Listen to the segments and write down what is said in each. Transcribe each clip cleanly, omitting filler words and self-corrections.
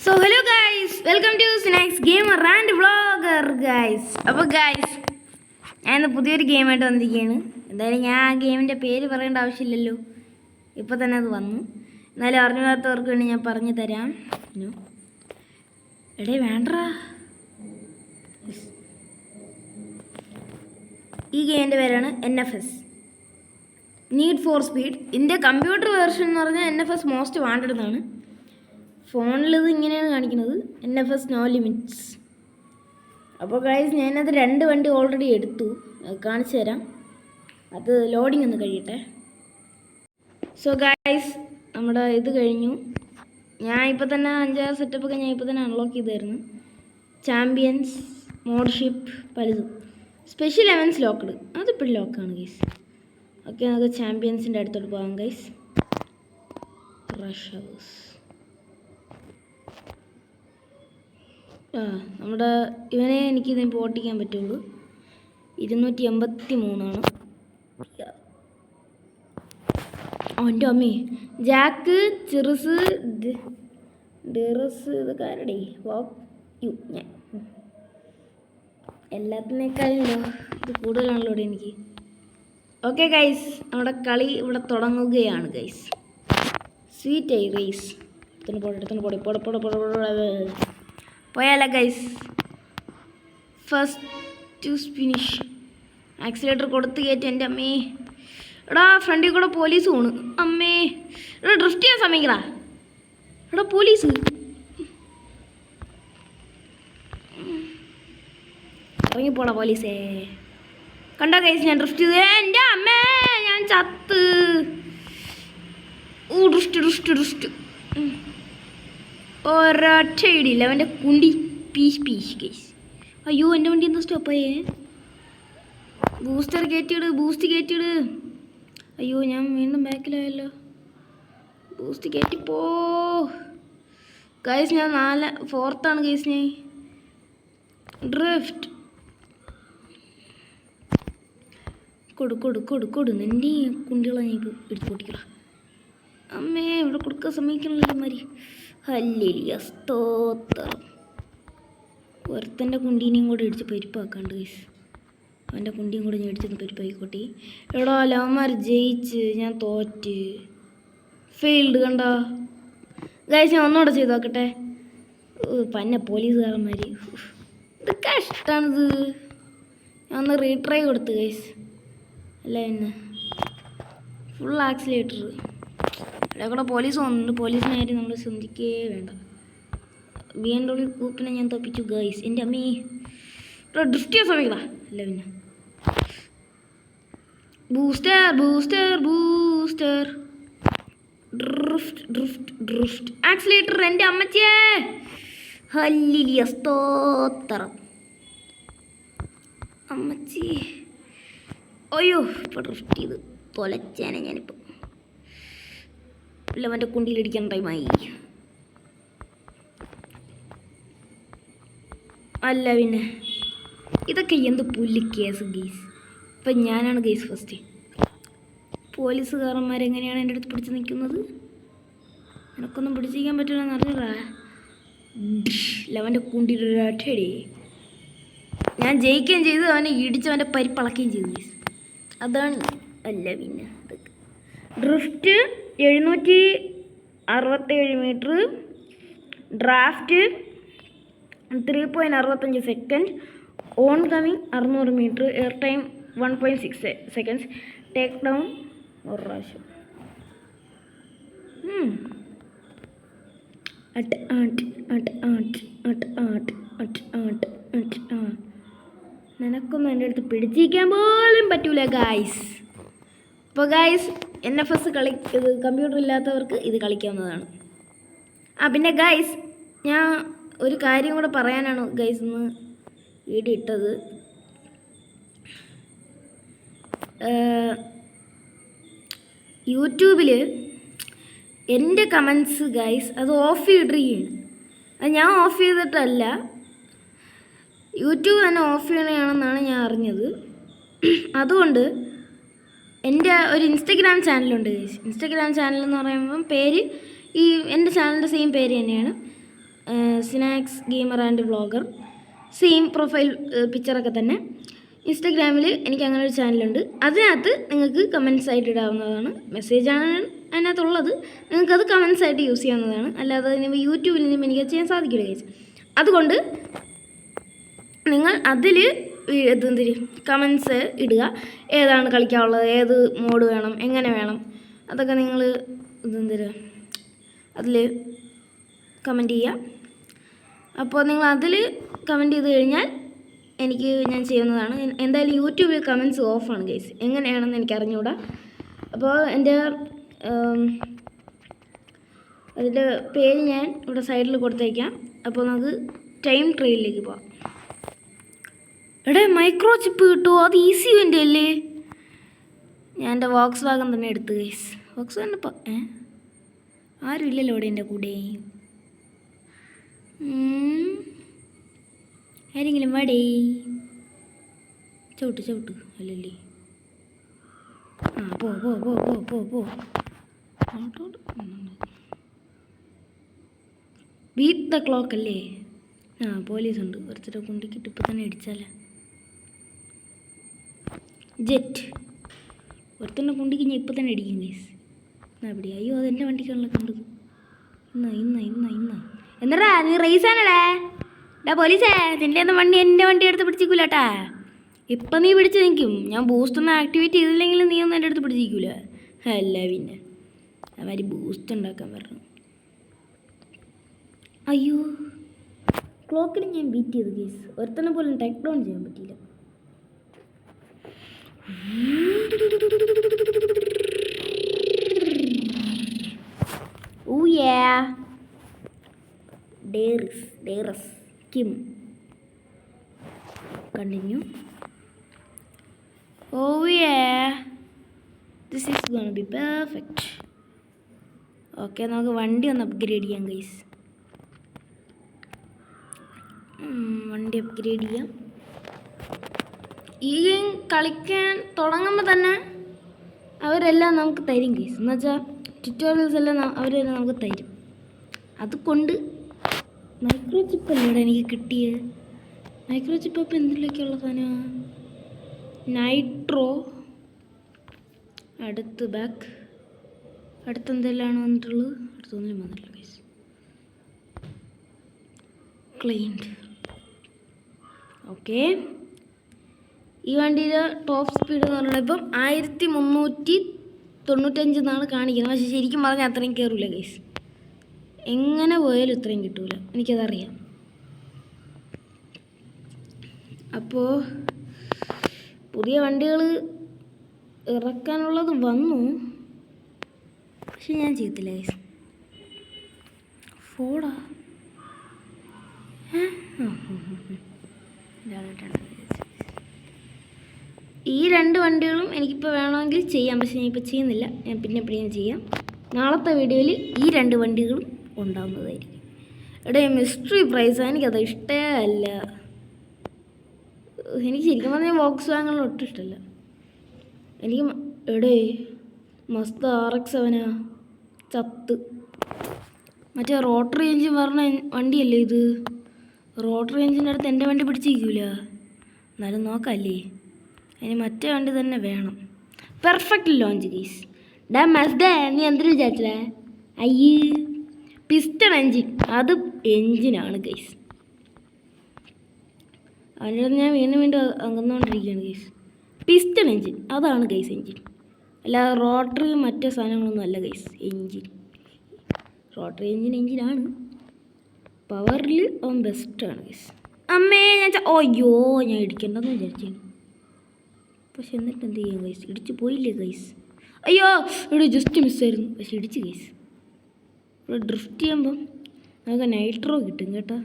So hello guys, welcome to Snacks Gamer and Vlogger guys. അപ്പോൾ guys ഞാൻ പുതിയൊരു ഗെയിമായിട്ട് വന്നിരിക്കുകയാണ്. എന്തായാലും ഞാൻ ആ ഗെയിമിൻ്റെ പേര് പറയേണ്ട ആവശ്യമില്ലല്ലോ, ഇപ്പോൾ തന്നെ അത് വന്നു. എന്നാലും അറിഞ്ഞാത്തവർക്ക് വേണ്ടി ഞാൻ പറഞ്ഞു തരാം. എടേ വേണ്ടാ, ഈ ഗെയിമിൻ്റെ പേരാണ് NFS, നീഡ് ഫോർ സ്പീഡ്. ഇതിൻ്റെ കമ്പ്യൂട്ടർ വേർഷൻ എന്ന് പറഞ്ഞാൽ NFS മോസ്റ്റ് വാണ്ടഡ് എന്നാണ്. ഫോണിലിത് ഇങ്ങനെയാണ് കാണിക്കുന്നത്, NFS നോ ലിമിറ്റ്സ്. അപ്പോൾ ഗൈസ് ഞാനത് 2 വണ്ടി ഓൾറെഡി എടുത്തു, കാണിച്ചു തരാം. അത് ലോഡിങ് ഒന്ന് കഴിയട്ടെ. സോ ഗൈസ് നമ്മുടെ ഇത് കഴിഞ്ഞു. ഞാൻ ഇപ്പോൾ തന്നെ 5-6 സെറ്റപ്പൊക്കെ ഞാൻ ഇപ്പോൾ തന്നെ അൺലോക്ക് ചെയ്തായിരുന്നു. ചാമ്പ്യൻസ്, മോഡ്ഷിപ്പ്, പലതും. സ്പെഷ്യൽ എവൻസ് ലോക്കഡ്, അതിപ്പോഴും ലോക്കാണ് ഗൈസ്. ഓക്കെ, നമുക്ക് ചാമ്പ്യൻസിൻ്റെ അടുത്തോട്ട് പോകാം ഗൈസ്. Rush house. നമ്മുടെ ഇവനെ എനിക്കിത് ഇപ്പോൾ ഓട്ടിക്കാൻ പറ്റുള്ളൂ. 283 എൻ്റെ അമ്മേ. ജാക്ക്, ചിറുസ്, ഡിറസ്, ഇതൊക്കെ ആരുടെ യു ഞാൻ എല്ലാത്തിനേക്കാളും ഇത് കൂടുതലാണല്ലോ ഇവിടെ എനിക്ക്. ഓക്കെ ഗൈസ്, നമ്മുടെ കളി ഇവിടെ തുടങ്ങുകയാണ് ഗൈസ്. Sweet I race. പോയാലോ guys. First to finish. Accelerator കൊടുത്ത് കയറ്റി. എൻ്റെ അമ്മേ, എടാ ഫ്രണ്ടിൽ കൂടെ പോലീസ് പോണ്. അമ്മേ, എടാ ഡ്രിഫ്റ്റ് ചെയ്യാൻ സമയക്കടാ. എടാ പോലീസ് ഇറങ്ങിപ്പോടാ പോലീസേ. കണ്ടോ ഗൈസ്, ഞാൻ ഡ്രിഫ്റ്റ് ചെയ്ത്. എൻ്റെ അമ്മേ, ഞാൻ ചത്ത്. ഡ്രിഫ്റ്റ് ഒരൊറ്റ ഇടിയില്ല. അവൻ്റെ കുണ്ടി പീശ് ഗൈസ്. അയ്യോ, എൻ്റെ വണ്ടി എന്താ സ്റ്റോപ്പായേ? ബൂസ്റ്റ് കയറ്റിയിട്. അയ്യോ, ഞാൻ വീണ്ടും ബാക്കിലായല്ലോ. Boost കയറ്റിപ്പോ guys. ഞാൻ 4th ഗൈസ്. ഞാൻ ഡ്രിഫ്റ്റ് കൊടു നിൻ്റെ കുണ്ടികളെ ഞാൻ ഇപ്പോൾ എടുത്ത് പൊട്ടിക്കടാ. അമ്മേ, ഇവിടെ കൊടുക്കാൻ സമ്മതിക്കണല്ലോ മാതിരി. ഹല്ലേലൂയ, സ്തോത്രം. ഒരുത്തൻ്റെ കുണ്ടീനെയും കൂടെ ഇടിച്ച് പരിപ്പാക്കാണ്ട് ഗൈസ്. അവൻ്റെ കുണ്ടിയും കൂടെ ഞാൻ ഇടിച്ചൊന്ന് പരിപ്പായിക്കോട്ടെ. എടാ ലവന്മാർ ജയിച്ച്, ഞാൻ തോറ്റ്, ഫെയിൽഡ്. കണ്ടോ ഗൈസ്, ഞാൻ ഒന്നുകൂടെ ചെയ്ത് നോക്കട്ടെ. പന്ന പോലീസുകാരന്മാർ, ഇത് കഷ്ടമാണിത്. ഞാൻ ഒന്ന് റീട്രൈ കൊടുത്തു ഗൈസ്. അല്ല എന്നെ ഫുൾ ആക്സിലേറ്റർ. ഇവിടെ കൂടെ പോലീസ് വന്നിട്ടുണ്ട്. പോലീസിനെ കാര്യം നമ്മൾ ശ്രദ്ധിക്കേ വേണ്ട. BMW കൂപ്പിനെ ഞാൻ തപ്പിച്ചു ഗൈസ്. എൻ്റെ അമ്മീ, ഡ്രിഫ്റ്റ് ചെയ്യാൻ സമയക്കടാ. അല്ല പിന്നെ ബൂസ്റ്റർ ഡ്രിഫ്റ്റ് ആക്സിലേറ്റർ. എൻ്റെ അമ്മച്ചിയേ, ഹല്ലേലൂയ, സ്തോത്രം അമ്മച്ചി. അയ്യോ, ഇപ്പോൾ ഡ്രിഫ്റ്റ് ചെയ്ത് തൊലച്ചേനെ ഞാനിപ്പോൾ. ഇല്ല, മറ്റേ കുണ്ടിയിലിടിക്കാൻ ടൈമായി. അല്ല പിന്നെ ഇതൊക്കെ എന്ത് പുല്ല് കേസ് ഗെയ്സ്. ഇപ്പം ഞാനാണ് ഗെയ്സ് ഫസ്റ്റ്. പോലീസുകാരന്മാരെങ്ങനെയാണ് എൻ്റെ അടുത്ത് പിടിച്ച് നിൽക്കുന്നത്? എനിക്കൊന്നും പിടിച്ചിരിക്കാൻ പറ്റില്ലെന്ന് അറിഞ്ഞടാ. അവൻ്റെ കുണ്ടിയിട്ടടി ഞാൻ ജയിക്കുകയും ചെയ്തു, അവനെ ഇടിച്ച് അവൻ്റെ പരിപ്പളക്കുകയും ചെയ്തു ഗെയ്സ്. അതാണ്. അല്ല പിന്നെ drift 767 metre, draft 3.65 second, on coming 600 metre, air time 1.6 seconds, take down ഒരു പ്രാവശ്യം. നിനക്കൊന്നും എൻ്റെ അടുത്ത് പിടിച്ചിരിക്കാൻ പോലും പറ്റൂല ഗായ്സ്. അപ്പോൾ ഗായ്സ്, NFS ഇത് കമ്പ്യൂട്ടർ ഇല്ലാത്തവർക്ക് ഇത് കളിക്കാവുന്നതാണ്. പിന്നെ ഗൈസ്, ഞാൻ ഒരു കാര്യം കൂടെ പറയാനാണ് ഗൈസ് ഇന്ന് വീഡിയോ ഇട്ടത്. യൂട്യൂബിൽ എൻ്റെ കമൻസ് ഗൈസ് അത് ഓഫ് ചെയ്തിരിക്കുകയാണ്. അത് ഞാൻ ഓഫ് ചെയ്തിട്ടല്ല, യൂട്യൂബ് തന്നെ ഓഫ് ചെയ്യണമെന്നാണ് ഞാൻ അറിഞ്ഞത്. അതുകൊണ്ട് എൻ്റെ ഒരു ഇൻസ്റ്റഗ്രാം ചാനലുണ്ട് ഗൈസ്. ഇൻസ്റ്റഗ്രാം ചാനൽ എന്ന് പറയുമ്പം പേര് ഈ എൻ്റെ ചാനലിൻ്റെ സെയിം പേര് തന്നെയാണ്. Snacks gamer and vlogger, same profile പിക്ചറൊക്കെ തന്നെ. ഇൻസ്റ്റാഗ്രാമിൽ എനിക്ക് അങ്ങനെ ഒരു ചാനലുണ്ട്. അതിനകത്ത് നിങ്ങൾക്ക് കമൻസ് ആയിട്ട് ഇടാവുന്നതാണ്. മെസ്സേജാണ് അതിനകത്തുള്ളത്, നിങ്ങൾക്കത് കമൻസ് ആയിട്ട് യൂസ് ചെയ്യാവുന്നതാണ്. അല്ലാതെ യൂട്യൂബിൽ നിന്നും എനിക്ക് ചെയ്യാൻ സാധിക്കില്ല ഗൈസ്. അതുകൊണ്ട് നിങ്ങൾ അതിൽ കമൻസ് ഇടുക. ഏതാണ് കളിക്കാനുള്ളത്, ഏത് മോഡ് വേണം, എങ്ങനെ വേണം, അതൊക്കെ നിങ്ങൾ അതിൽ കമൻറ്റ് ചെയ്യുക. അപ്പോൾ നിങ്ങൾ അതിൽ കമൻറ്റ് ചെയ്ത് കഴിഞ്ഞാൽ ഞാൻ ചെയ്യുന്നതാണ്. എന്തായാലും യൂട്യൂബിൽ കമൻസ് ഓഫാണ് ഗൈസ്, എങ്ങനെയാണെന്ന് എനിക്ക് അറിഞ്ഞുകൂടാ. അപ്പോൾ എൻ്റെ അതിൻ്റെ പേര് ഞാൻ ഇവിടെ സൈഡിൽ കൊടുത്തേക്കാം. അപ്പോൾ നമുക്ക് ടൈം ട്രെയിനിലേക്ക് പോവാം. എടേ മൈക്രോ ചിപ്പ് കിട്ടുമോ? അത് ഈസി വേണ്ടി അല്ലേ? ഞാൻ എൻ്റെ വോക്സ് വാഗൻ തന്നെ എടുത്തു ഗൈസ്. വോക്സ് വാഗൻ ഇപ്പോൾ ആരും ഇല്ലല്ലോ ഇവിടെ എൻ്റെ കൂടെ. ആരെങ്കിലും വാടേ. ചവിട്ട് അല്ലല്ലേ. പോ പോ പോ പോ പോ പോ ബീറ്റ് ദ ക്ലോക്ക് അല്ലേ? പോലീസ് ഉണ്ട്. ഒരുത്തരെ കൊണ്ടിക്കിട്ട് ഇപ്പം തന്നെ അടിച്ചാലേ. ജെറ്റ് ഒരുത്തന്നെ കൊണ്ടിക്ക് ഞാൻ ഇപ്പം തന്നെ അടിക്കും ഗൈസ്. അവിടെ അയ്യോ അതെൻ്റെ വണ്ടിക്കാണല്ലോ കണ്ടത്. ഇന്ന എന്നടാ നീ റേസാണല്ലേ? പോലീസേ, നിൻ്റെ ഒന്നും വണ്ടി എൻ്റെ വണ്ടി എടുത്ത് പിടിച്ചിക്കൂലട്ടാ. ഇപ്പം നീ പിടിച്ച് നിൽക്കും. ഞാൻ ബൂസ്റ്റ് ഒന്നും ആക്ടിവേറ്റ് ചെയ്തില്ലെങ്കിൽ നീ ഒന്നും എൻ്റെ അടുത്ത് പിടിച്ചിരിക്കൂല. അല്ല പിന്നെ അവര് ബൂസ്റ്റ് ഉണ്ടാക്കാൻ പറഞ്ഞു. അയ്യോ ക്ലോക്കിന് ഞാൻ ബീറ്റ് ചെയ്തു ഗൈസ്. ഒരുത്തനെ പോലും ടേക്ക് ഡൗൺ ചെയ്യാൻ പറ്റിയില്ല. Oh yeah, Darius, Kim. Continue. Oh yeah, this is gonna be perfect. Okay, നമുക്ക് വണ്ടി ഒന്ന് അപ്ഗ്രേഡ് ചെയ്യാം ഗൈസ്. വണ്ടി അപ്ഗ്രേഡ് ചെയ്യാം. ഈ ഗെയിം കളിക്കാൻ തുടങ്ങുമ്പോൾ തന്നെ അവരെല്ലാം നമുക്ക് തരും ഗൈസ്. എന്ന് വെച്ചാൽ ട്യൂട്ടോറിയൽസ് എല്ലാം അവരെല്ലാം നമുക്ക് തരും. അതുകൊണ്ട് മൈക്രോ ചിപ്പ് അല്ലേടാ എനിക്ക് കിട്ടിയത്. മൈക്രോ ചിപ്പ് അപ്പോൾ എന്തിലൊക്കെയുള്ള സാധനമാണ്? നൈട്രോ, അടുത്ത് ബാക്ക്, അടുത്തെന്തെല്ലാം വന്നിട്ടുള്ളത്? അടുത്തൊന്നിലും വന്നിട്ടില്ല ഗൈസ്. ക്ലീൻഡ്. ഓക്കെ, ഈ വണ്ടിയുടെ ടോപ്പ് സ്പീഡ് എന്ന് പറഞ്ഞാൽ ഇപ്പം 1395 എന്നാണ് കാണിക്കുന്നത്. പക്ഷേ ശരിക്കും പറഞ്ഞാൽ അത്രയും കയറില്ല ഗൈസ്. എങ്ങനെ പോയാലും ഇത്രയും കിട്ടൂല, എനിക്കതറിയാം. അപ്പോൾ പുതിയ വണ്ടികൾ ഇറക്കാനുള്ളത് വന്നു, പക്ഷെ ഞാൻ ചെയ്യത്തില്ല ഗൈസ്. ഫോടാ ഈ രണ്ട് വണ്ടികളും എനിക്കിപ്പോൾ വേണമെങ്കിൽ ചെയ്യാം, പക്ഷെ ഞാൻ ഇപ്പോൾ ചെയ്യുന്നില്ല. ഞാൻ പിന്നെ എപ്പോഴും ചെയ്യാം. നാളത്തെ വീഡിയോയിൽ ഈ രണ്ട് വണ്ടികളും ഉണ്ടാവുന്നതായിരിക്കും. എടേ മിസ്റ്ററി പ്രൈസ് എനിക്കത് ഇഷ്ടമേ അല്ല. എനിക്ക് ശരിക്കും പറഞ്ഞാൽ വോക്സ് വാങ്ങാൻ ഒട്ടും ഇഷ്ടമല്ല. എനിക്ക് എടേ മസ്ത RX-7 ചത്ത്. മറ്റേ റോട്ടറി എഞ്ചിൻ പറഞ്ഞ വണ്ടിയല്ലേ ഇത്? റോട്ടറി എഞ്ചിൻ്റെ അടുത്ത് എൻ്റെ വണ്ടി പിടിച്ചിരിക്കൂല. എന്നാലും നോക്കാമല്ലേ, അതിന് മറ്റേ വണ്ടി തന്നെ വേണം. Perfect launch guys. ഡാ മസ്ത, നീ എന്തിനു വിചാരിച്ചില്ലേ? അയ്യേ പിസ്റ്റൺ എഞ്ചിൻ, അത് എഞ്ചിനാണ് ഗൈസ്. അതിനകത്ത് ഞാൻ വീണ്ടും അകന്നുകൊണ്ടിരിക്കുകയാണ് ഗൈസ്. പിസ്റ്റൺ എഞ്ചിൻ അതാണ് ഗൈസ് എഞ്ചിൻ, അല്ലാതെ റോട്ടറി മറ്റേ സാധനങ്ങളൊന്നും അല്ല ഗൈസ്. എഞ്ചിൻ റോട്ടറി എഞ്ചിനാണ്. പവറിൽ അവൻ ബെസ്റ്റാണ് ഗൈസ്. അമ്മേ ഞാൻ അയ്യോ ഞാൻ ഇടിക്കണ്ടെന്ന് വിചാരിച്ചാണ്, പക്ഷെ എന്നിട്ട് എന്ത് ചെയ്യാം ഗൈസ്? ഇടിച്ച് പോയില്ലേ ഗൈസ്? അയ്യോ ഇവിടെ ജസ്റ്റ് മിസ്സായിരുന്നു, പക്ഷെ ഇടിച്ച് ഗൈസ്. ഇവിടെ ഡ്രിഫ്റ്റ് ചെയ്യുമ്പം നമുക്ക് നൈട്രോ കിട്ടും കേട്ടോ.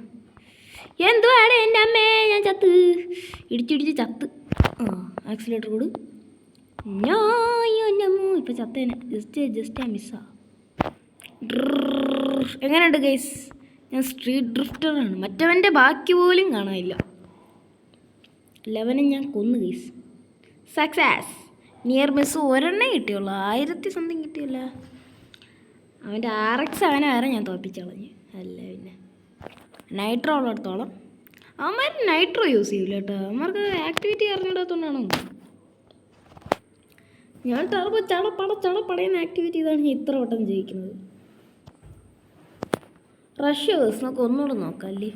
എന്തുവാടെ എൻ്റെ അമ്മേ ഞാൻ ചത്ത്, ഇടിച്ചിടിച്ച് ചത്ത്. ആക്സിലേറ്റർ കൂട് ഞാനമ്മോ ഇപ്പം ചത്തേനെ. ജസ്റ്റ് ആ മിസ്സാ. എങ്ങനെയുണ്ട് ഗൈസ്? ഞാൻ സ്ട്രീറ്റ് ഡ്രിഫ്റ്ററാണ്. മറ്റവൻ്റെ ബാക്കി പോലും കാണാനില്ല. 11 ഞാൻ കൊന്നു ഗൈസ്. സക്സസ്. നിയർ മിസ് ഒരെണ്ണേ കിട്ടിയുള്ളൂ, 1000 സംതിങ് കിട്ടിയല്ല. അവൻ്റെ RX-7 വരെ ഞാൻ തോൽപ്പിച്ച് കളഞ്ഞു. അല്ല പിന്നെ നൈട്രോ ഉള്ളിടത്തോളം അവന്മാർ നൈട്രോ യൂസ് ചെയ്യൂല കേട്ടോ. അവന്മാർക്ക് ആക്ടിവിറ്റി അറിഞ്ഞിടാത്തോണ്ടാണോ? ഞാൻ ടർബോ ചളപ്പടയുന്ന ആക്ടിവിറ്റി ഇതാണ് ഞാൻ ഇത്ര വട്ടം ജയിക്കുന്നത്. റഷ്യേഴ്സ് നമുക്ക് ഒന്നുകൂടെ നോക്കാം അല്ലേ?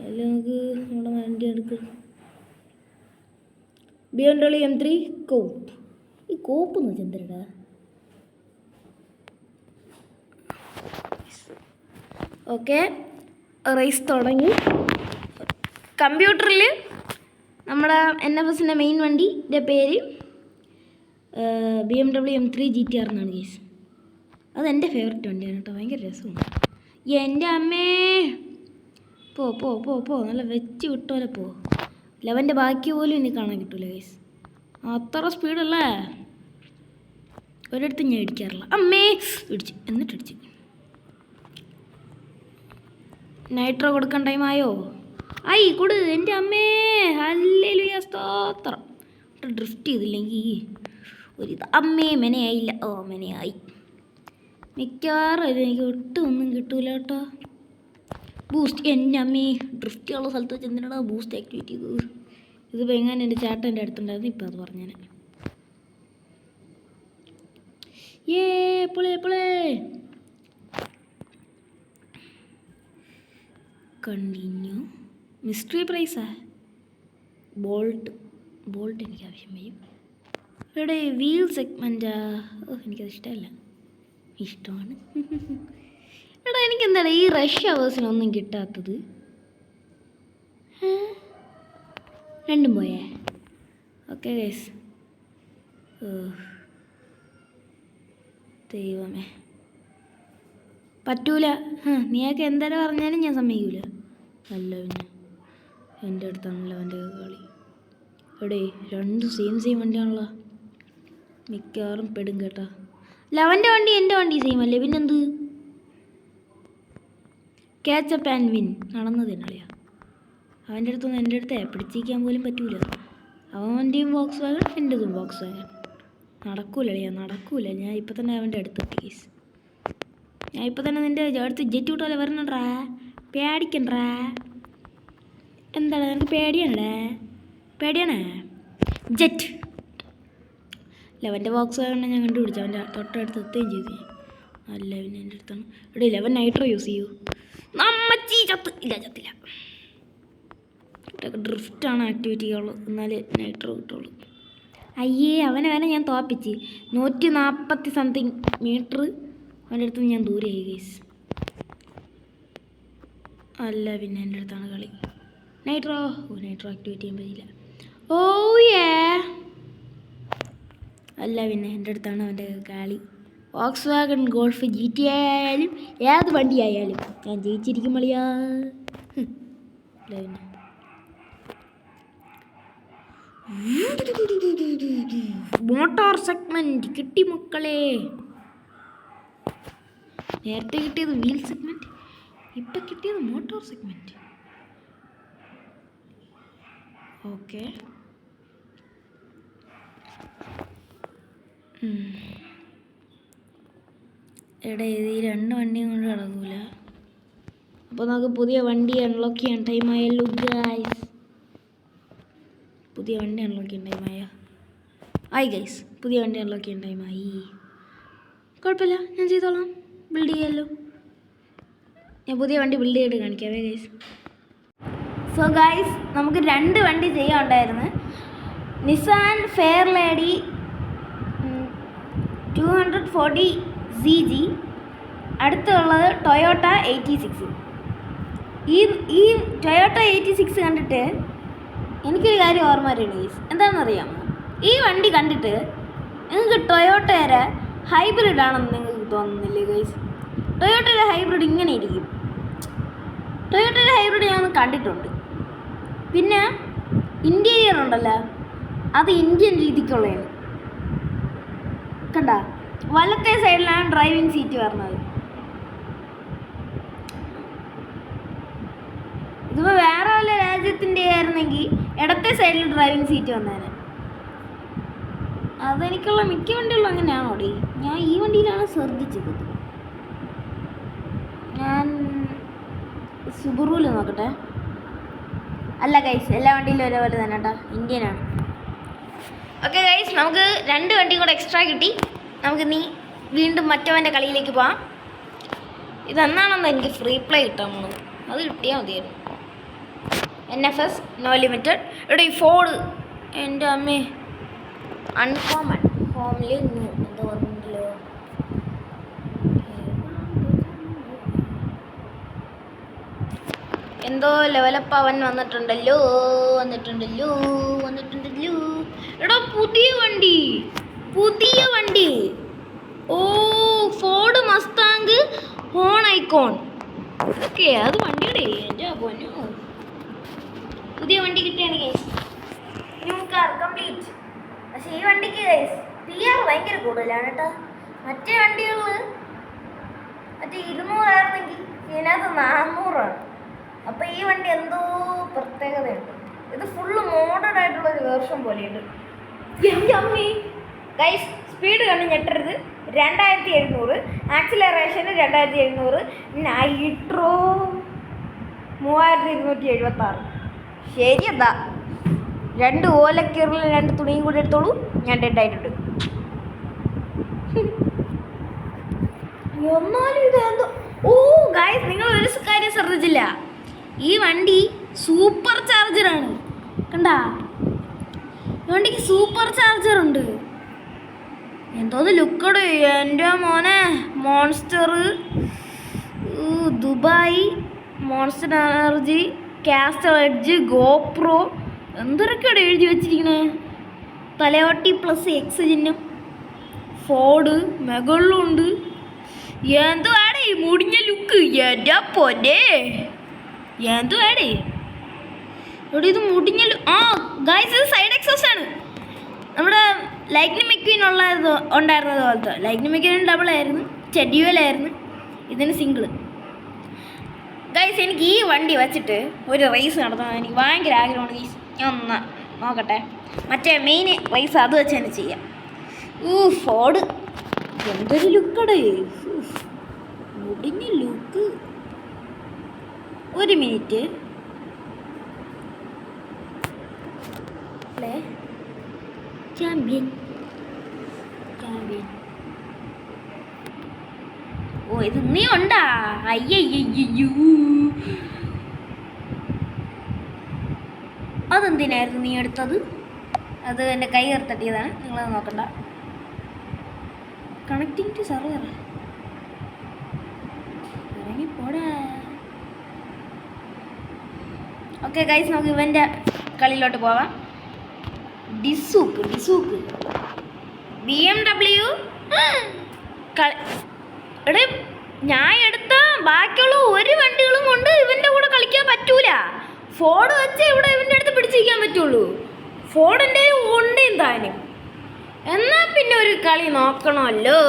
അല്ല നമുക്ക് നമ്മുടെ വണ്ടി എടുക്കുക. BMW M3 കോപ്പ്. ഈ കോപ്പ് എന്ന് വെച്ചാൽ എന്തരടാ? ഓക്കെ, റേസ് തുടങ്ങി. കമ്പ്യൂട്ടറിൽ നമ്മുടെ NFSൻ്റെ മെയിൻ വണ്ടിയുടെ പേര് BMW M3 GTR എന്നാണ് കേസ്. അതെൻ്റെ ഫേവററ്റ് വണ്ടിയാണ് കേട്ടോ, ഭയങ്കര രസമാണ്. എൻ്റെ അമ്മേ, പോ പോ പോ പോ നല്ല വെച്ച് വിട്ടോലെ പോ. 11 ബാക്കി പോലും ഇനി കാണാൻ കിട്ടൂല കേസ്, അത്ര സ്പീഡല്ലേ. ഒരിടത്തും ഞാൻ ഇടിക്കാറില്ല. അമ്മേ ഇടിച്ചു, എന്നിട്ട് ഇടിച്ചു. നൈട്രോ കൊടുക്കാൻ ടൈമായോ? കൊടു എൻ്റെ അമ്മേ. ഹല്ലേലൂയ സ്തോത്രം. ഡ്രിഫ്റ്റ് ചെയ്തില്ലെങ്കിൽ ഒരിത്. അമ്മേ മെനയായില്ല. മെനയായി. മിക്കവാറും എനിക്ക് ഒട്ടും ഒന്നും കിട്ടൂല കേട്ടോ. ബൂസ്റ്റ്, എൻ്റെ അമ്മേ. ഡ്രിഫ്റ്റ് ഉള്ള സ്ഥലത്ത് വെച്ച് എന്തിനാണ് ബൂസ്റ്റ് ആക്ടിവേറ്റ് ചെയ്തത്? ഇതിപ്പോൾ എങ്ങനെ എൻ്റെ ചേട്ടൻ എൻ്റെ അടുത്തുണ്ടായിരുന്നു, ഇപ്പം അത് പറഞ്ഞേനെ. പൊളേ കണ്ടിന്യൂ. മിസ്റ്ററി പ്രൈസാ. ബോൾട്ട് എനിക്ക് ആവശ്യം വരും. ഇവിടെ വീൽ സെഗ്മെൻറ്റാ. എനിക്കത് ഇഷ്ടമല്ല. ഇഷ്ടമാണ്. എടാ എനിക്കെന്താണ് ഈ റഷ് അവേഴ്സിനൊന്നും കിട്ടാത്തത്? രണ്ടും പോയേ. Okay guys. ദൈവമേ, പറ്റൂല. നീയൊക്കെ എന്തായാലും പറഞ്ഞാലും ഞാൻ സമ്മതിക്കൂല. അല്ല പിന്നെ എൻ്റെ അടുത്താണല്ലോ അവൻ്റെ കളി. എടേ രണ്ടും സെയിം വണ്ടിയാണല്ലോ. മിക്കവാറും പെടും കേട്ടാ. ലവൻ്റെ വണ്ടി എൻ്റെ വണ്ടി സെയിം അല്ലേ, പിന്നെന്ത്? ക്യാച്ചപ്പ് ആൻഡ് വിൻ നടന്നത് തന്നെയാ. അവൻ്റെ അടുത്തൊന്നും എൻ്റെ അടുത്ത് പിടിച്ചിരിക്കാൻ പോലും പറ്റൂല. അവൻ്റെയും വോക്സ് വാഗൺ, എൻ്റെതും വോക്സ് വാഗൺ. നടക്കൂല. ഞാൻ ഇപ്പം തന്നെ അവൻ്റെ അടുത്തെത്തി കേസ്. ഞാൻ ഇപ്പം തന്നെ നിൻ്റെ അടുത്ത് ജെറ്റ് വിട്ടോലെ വരണണ്ടാ. പേടിക്കണ്ടാ. എന്താണ് നിനക്ക് പേടിയാണേ? ജെറ്റ് ലെവൻ്റെ ബോക്സ് കാരണം ഞാൻ കണ്ടുപിടിച്ചു. അവൻ്റെ തൊട്ടടുത്ത് എത്തുകയും ചെയ്തു. അല്ല പിന്നെ എൻ്റെ അടുത്താണ്. ഇവിടെ 11 നൈട്രോ യൂസ് ചെയ്യൂ. ചത്തില്ല. ഡ്രിഫ്റ്റാണ് ആക്ടിവിറ്റികൾ, എന്നാലേ നൈട്രോ കിട്ടുള്ളൂ. അവനെ ഞാൻ തോപ്പിച്ച്. 140 സംതിങ് മീറ്റർ അവൻ്റെ അടുത്ത് ഞാൻ ദൂരെയായി ഗൈസ്. അല്ല പിന്നെ എൻ്റെ അടുത്താണ് കളി. നൈട്രോ ആക്ടിവേറ്റ് ചെയ്യാൻ പറ്റില്ല. അല്ല പിന്നെ എൻ്റെ അടുത്താണ് അവൻ്റെ കളി. വോക്സ് വാഗൺ, ഗോൾഫ്, GT ആയാലും ഏത് വണ്ടി ആയാലും ഞാൻ ജയിച്ചിരിക്കും മളിയാ. അല്ല പിന്നെ മോട്ടോർ സെഗ്മെൻറ്റ് കിട്ടി മക്കളെ. നേരത്തെ കിട്ടിയത് വീൽ സെഗ്മെൻറ്റ്, ഇപ്പം കിട്ടിയത് മോട്ടോർ സെഗ്മെൻറ്റ്. ഓക്കെ, ഇത് ഈ 2 വണ്ടിയും കൊണ്ട് കിടക്കൂല. അപ്പോൾ നമുക്ക് പുതിയ വണ്ടി അൺലോക്ക് ചെയ്യാൻ ടൈമായല്ലോ ഗൈസ്. പുതിയ വണ്ടി അൺലോക്ക് ചെയ്യാൻ ടൈമായി. കുഴപ്പമില്ല, ഞാൻ ചെയ്തോളാം. ബിൽഡ് ചെയ്യാമല്ലോ. ഞാൻ പുതിയ വണ്ടി ബിൽഡ് ചെയ്തിട്ട് കാണിക്കാവേ ഗൈസ്. സോ ഗൈസ്, നമുക്ക് 2 വണ്ടി ചെയ്യാനുണ്ടായിരുന്നു. നിസാൻ ഫെയർലേഡി 240cg, അടുത്തുള്ളത് ടൊയോട്ട 86. ഈ ടൊയോട്ട 86 കണ്ടിട്ട് എനിക്കൊരു കാര്യം ഓർമ്മ വരികയാണ് ഗൈസ്. എന്താണെന്നറിയാമോ? ഈ വണ്ടി കണ്ടിട്ട് നിങ്ങൾക്ക് ടൊയോട്ടയുടെ ഹൈബ്രിഡ് ആണെന്ന് നിങ്ങൾക്ക് തോന്നുന്നില്ലേ ഗൈസ്? ടൊയോട്ടയുടെ ഹൈബ്രിഡ് ഇങ്ങനെ ഇരിക്കും. ടൊയോട്ടയുടെ ഹൈബ്രിഡ് ഞാൻ ഒന്ന് കണ്ടിട്ടുണ്ട്. പിന്നെ ഇൻറ്റീരിയർ ഉണ്ടല്ലോ, അത് ഇന്ത്യൻ രീതിക്കുള്ളതാണ്. കണ്ട, വലത്തെ സൈഡിലാണ് ഡ്രൈവിംഗ് സീറ്റ് വരുന്നത്. ഇതിപ്പോൾ വേറെ വല്ല രാജ്യത്തിൻ്റെ ആയിരുന്നെങ്കിൽ ഇടത്തെ സൈഡിൽ ഡ്രൈവിംഗ് സീറ്റ് വന്നേനെ. അതെനിക്കുള്ള മിക്ക വണ്ടികളും അങ്ങനെയാണോ ഡി? ഞാൻ ഈ വണ്ടിയിലാണ് ശ്രദ്ധിച്ചത്. ഞാൻ സുബറൂല് നോക്കട്ടെ. അല്ല ഗൈസ്, എല്ലാ വണ്ടിയിലും ഒരേപോലെ തന്നെ കേട്ടോ, ഇന്ത്യനാണ്. ഓക്കെ ഗൈസ്, നമുക്ക് 2 വണ്ടിയും കൂടെ എക്സ്ട്രാ കിട്ടി. നമുക്ക് നീ വീണ്ടും മറ്റവൻ്റെ കളിയിലേക്ക് പോവാം. ഇതെന്നാണെന്ന് എനിക്ക് ഫ്രീ പ്ലേ കിട്ടാൻ പോകുന്നത്, അത് കിട്ടിയാൽ മതിയായിരുന്നു. NFS no limited. ഇവിടെ ഈ ഫോർഡ്, എൻ്റെ അമ്മേ, അൺകോമൺ ഹോംലി എന്തോ പറഞ്ഞിട്ടുണ്ടല്ലോ. എന്തോ ലെവലപ്പ് അവൻ വന്നിട്ടുണ്ടല്ലോ. എടാ പുതിയ വണ്ടി. ഓ, Ford Mustang Hoonicorn. Okay, അത് വണ്ടിയുടെ എൻ്റെ പൊന്നോ, പുതിയ വണ്ടി കിട്ടിയാണ് ഗൈസ്. New car complete. പക്ഷേ ഈ വണ്ടിക്ക് ഗൈസ് PR ഭയങ്കര കൂടുതലാണ് കേട്ടോ. മറ്റേ വണ്ടികളിൽ മറ്റേ 200 ആയിരുന്നെങ്കിൽ ഇതിനകത്ത് 400 അപ്പോൾ ഈ വണ്ടി എന്തോ പ്രത്യേകതയുണ്ട്. ഇത് ഫുള്ള് മോഡേൺ ആയിട്ടുള്ളൊരു വേർഷൻ പോലെയുണ്ട്. എൻ്റെ അമ്മേ ഗൈസ്, സ്പീഡ് കണ്ട് ഞെട്ടരുത്. 2700, ആക്സിലറേഷന് 2700, നൈട്രോ 3276. ശരിയെന്താ, 2 ഓലക്കീറിൽ 2 തുണിയും കൂടി എടുത്തോളൂ, ഞാൻ ഡെഡായിട്ടുണ്ട്. എന്നാലും ഇത് എന്തോ. ഓ ഗൈസ്, നിങ്ങൾ ഒരു കാര്യം ശ്രദ്ധിച്ചില്ല, ഈ വണ്ടി സൂപ്പർ ചാർജറാണ്. കണ്ടാ, ഈ വണ്ടിക്ക് സൂപ്പർ ചാർജർ ഉണ്ട്. എന്തോന്ന് ലുക്കട്, എൻ്റെ മോനെ. Monster, Dubai, Monster Energy, Castrol Edge, GoPro, എന്തൊക്കെയാണ് എഴുതി വെച്ചിരിക്കണേ. തലയോട്ടി പ്ലസ് X ചിഹ്നം, ഫോർഡ് മെഗളിലുണ്ട്. എന്തുവാടേ മുടിഞ്ഞ ലുക്ക്, എൻ്റെ പൊന്നെ, എന്തുവാടേ. ഇവിടെ ഇത് മുടിഞ്ഞ ഗൈസ്, ഇത് സൈഡ് എക്സോസ്റ്റ് ആണ്. നമ്മുടെ ലൈഗ്നിം മെക്വീൻ ഉണ്ടായിരുന്നത് പോലത്തെ. ലൈഗ്നിം മെക്വീൻ ഡബിൾ ആയിരുന്നു, ചെഡ്യുവലായിരുന്നു, ഇതിന് സിംഗിള്. ഗൈസ്, എനിക്ക് ഈ വണ്ടി വെച്ചിട്ട് ഒരു റേസ് നടത്താൻ എനിക്ക് ഭയങ്കര ആഗ്രഹമാണ് ഗൈസ്. ഞാൻ ഒന്ന് നോക്കട്ടെ, മറ്റേ മെയിൻ റേസ് അത് വെച്ച് തന്നെ ചെയ്യാം. ഫോർഡ് എന്തൊരു ലുക്കടേ, മുടിഞ്ഞ ലുക്ക്. ഒരു മിനിറ്റ്, ചാമ്പ്യൻ. ഓ, ഇത് നീ ഉണ്ടാ? അയ്യയ്യോ, അതെന്തിനായിരുന്നു നീ എടുത്തത്? അത് എൻ്റെ കൈ തട്ടിയതാണ്, നിങ്ങളത് നോക്കണ്ട. കണക്റ്റിംഗ് ടു സർവർ, ഇറങ്ങിപ്പോടാ. ഓക്കെ ഗൈസ്, നമുക്ക് ഇവൻ്റെ കളിയിലോട്ട് പോവാം. ഡിസൂക്ക് BMW. എടേ, ഞാൻ എടുത്ത ബാക്കിയുള്ള ഒരു വണ്ടികളും കൊണ്ട് ഇവൻ്റെ കൂടെ കളിക്കാൻ പറ്റൂല. ഫോർഡ് വെച്ച് ഇവിടെ ഇവൻ്റെ അടുത്ത് പിടിച്ചിരിക്കാൻ പറ്റുള്ളൂ. ഫോർഡിൻ്റെ ഉണ്ട് താനും. എന്നാൽ പിന്നെ ഒരു കളി നോക്കണമല്ലോ.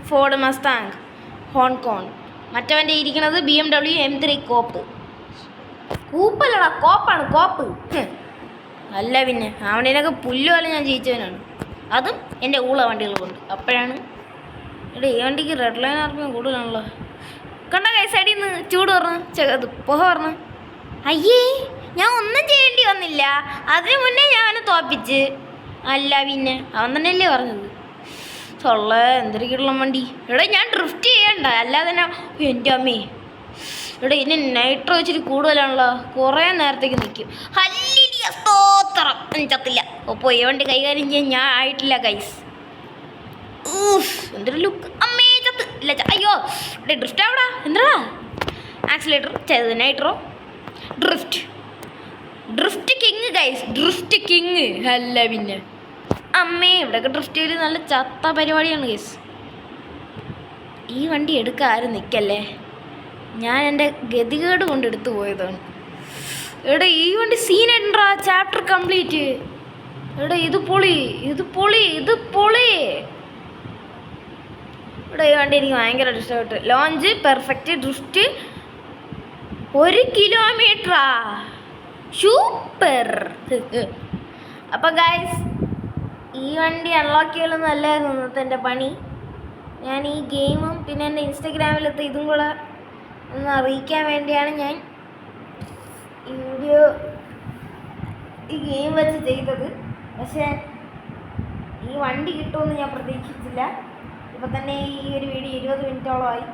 ഫോർഡ് മസ്താങ് ഹോൺകോൺ, മറ്റവൻ്റെ ഇരിക്കുന്നത് BMW M3 കൂപ്പല്ലടാ, കോപ്പാണ്, കോപ്പ്. അല്ല പിന്നെ അവനൊക്കെ പുല്ലുപോലെ ഞാൻ ജയിച്ചവനാണ്, അതും എൻ്റെ ഊള വണ്ടികൾ കൊണ്ട്. അപ്പോഴാണ് എടേ ഈ വണ്ടിക്ക് റെഡ് ലൈൻ ആർക്കും കൂടുതലാണല്ലോ. കണ്ട കൈ സൈഡിൽ നിന്ന് ചൂട് പറഞ്ഞു, പുക പറഞ്ഞു. അയ്യേ, ഞാൻ ഒന്നും ചെയ്യേണ്ടി വന്നില്ല, അതിന് മുന്നേ ഞാൻ അവനെ തോപ്പിച്ച്. അല്ല പിന്നെ അവൻ തന്നെയല്ലേ പറഞ്ഞത്. തൊള്ള എന്തൊരിക്കുള്ള വണ്ടി. എടാ, ഞാൻ ഡ്രിഫ്റ്റ് ചെയ്യണ്ട, അല്ലാതെ തന്നെ. എൻ്റെ അമ്മേ, ഇവിടെ ഇനി നൈട്രോ വെച്ചിട്ട് കൂടുതലാണല്ലോ, കുറേ നേരത്തേക്ക് നിൽക്കും. ഹല്ലേലൂയ, സ്തോത്രം. ചത്തില്ല. അപ്പോൾ ഈ വണ്ടി കൈകാര്യം ചെയ്യാൻ ഞാൻ ആയിട്ടില്ല ഗൈസ്. എന്തൊരു ലുക്ക്. അമ്മേ, ചത്ത് ഇല്ല. അയ്യോ, ഇവിടെ ഡ്രിഫ്റ്റ് ആവടാ. എന്താടാ, ആക്സിലേറ്റർ ചെയ്തത് nitro. Drift king guys, drift king. അല്ല പിന്നെ അമ്മേ, ഇവിടെയൊക്കെ ഡ്രിഫ്റ്റ് ചെയ്ത് നല്ല ചത്ത പരിപാടിയാണ് ഗൈസ്. ഈ വണ്ടി എടുക്കാൻ ആരും നിൽക്കല്ലേ, ഞാൻ എൻ്റെ ഗതികേട് കൊണ്ട് എടുത്തു പോയതാണ്. എടാ, ഈ വണ്ടി സീനുണ്ടാ, ചാപ്റ്റർ കംപ്ലീറ്റ്. എടാ, ഇത് പൊളി. ഇവിടെ ഈ വണ്ടി എനിക്ക് ഭയങ്കര ഇഷ്ടപ്പെട്ടു. ലോഞ്ച് പെർഫെക്റ്റ്, ഡ്രിഫ്റ്റ് 1 കിലോമീറ്ററാ, സൂപ്പർ. അപ്പം ഗൈസ്, ഈ വണ്ടി അൺലോക്ക് ചെയ്യലൊന്നും അല്ലായിരുന്നു ഇന്നത്തെ എൻ്റെ പണി. ഞാൻ ഈ ഗെയിമും പിന്നെ എൻ്റെ ഇൻസ്റ്റഗ്രാമിലത്തെ ഇതും കൂടെ ഒന്ന് അറിയിക്കാൻ വേണ്ടിയാണ് ഞാൻ ഈ വീഡിയോ ഈ ഗെയിം വെച്ച് ചെയ്തത്. പക്ഷേ ഈ വണ്ടി കിട്ടുമെന്ന് ഞാൻ പ്രതീക്ഷിച്ചില്ല. ഇപ്പം തന്നെ ഈ ഒരു വീഡിയോ 20 മിനിറ്റോളമായി.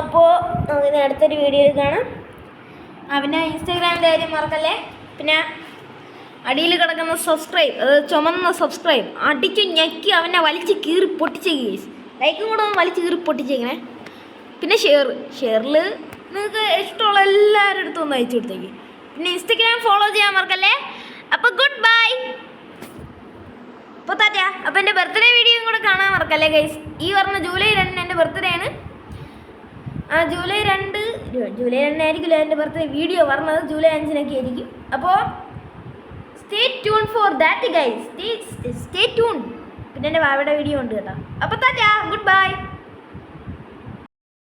അപ്പോൾ അങ്ങനെ അടുത്തൊരു വീഡിയോയിൽ കാണാം. പിന്നെ ഇൻസ്റ്റാഗ്രാമിൻ്റെ കാര്യം മറക്കല്ലേ. പിന്നെ അടിയിൽ കിടക്കുന്ന സബ്സ്ക്രൈബ്, അത് ചുമന്ന സബ്സ്ക്രൈബ് അടിച്ച് ഞെക്കി അവനെ വലിച്ച് കീറി പൊട്ടിച്ചേക്ക്. ലൈക്കും കൂടെ ഒന്ന് വലിച്ച് കീറി പൊട്ടിച്ചേക്കണേ. പിന്നെ ഷെയറിൽ നിങ്ങൾക്ക് ഇഷ്ടമുള്ള എല്ലാവരുടെ അടുത്തും ഒന്ന് അയച്ചു കൊടുത്തേക്ക്. പിന്നെ ഇൻസ്റ്റഗ്രാം ഫോളോ ചെയ്യാൻ മറക്കല്ലേ. അപ്പോൾ ഗുഡ് ബൈ. അപ്പോൾ താറ്റാ. അപ്പോൾ എൻ്റെ ബർത്ത്ഡേ വീഡിയോയും കൂടെ കാണാൻ മറക്കല്ലേ ഗൈസ്. ഈ പറഞ്ഞ ജൂലൈ 2 എൻ്റെ ബർത്ത്ഡേ ആണ്. ജൂലൈ 2 ആയിരിക്കില്ല എൻ്റെ ബർത്ത്ഡേ വീഡിയോ പറഞ്ഞത്. ജൂലൈ 5 ആയിരിക്കും. അപ്പോൾ stay tune for that guys. Stay tune. പിന്നെ എൻ്റെ വാവയുടെ വീഡിയോ ഉണ്ട് കേട്ടോ. അപ്പോൾ താറ്റാ, ഗുഡ് ബൈ.